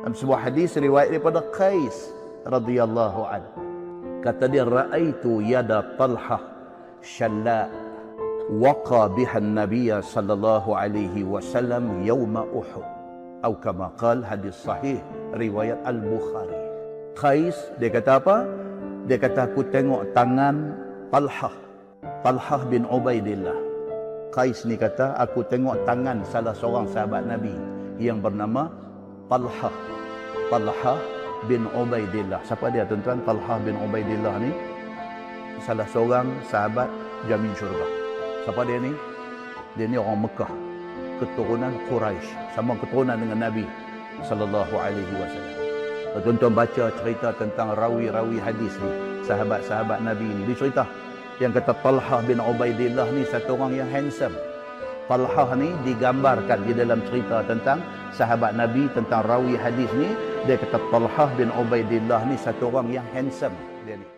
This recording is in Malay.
Dalam sebuah hadis riwayat daripada Qais radhiyallahu an. Kata dia, "Ra'aitu yada Talhah syalla waqa biha an-nabiy sallallahu alaihi wasallam yauma Uhud." Atau kama qala, hadis sahih riwayat Al-Bukhari. Qais dia kata apa? Dia kata, aku tengok tangan Talhah bin Ubaidillah. Qais ni kata, aku tengok tangan salah seorang sahabat Nabi yang bernama Talhah bin Ubaidillah. Siapa dia tuan-tuan? Talhah bin Ubaidillah ni salah seorang sahabat jamin syurga. Siapa dia ni? Dia ni orang Mekah, keturunan Quraisy, sama keturunan dengan Nabi sallallahu alaihi wasallam. Tuan-tuan baca cerita tentang rawi-rawi hadis ni, sahabat-sahabat Nabi ni, dia cerita yang kata Talhah bin Ubaidillah ni satu orang yang handsome. Talhah ni digambarkan di dalam cerita tentang sahabat Nabi, tentang rawi hadis ni, dia kata Talhah bin Ubaidillah ni satu orang yang handsome dia ni.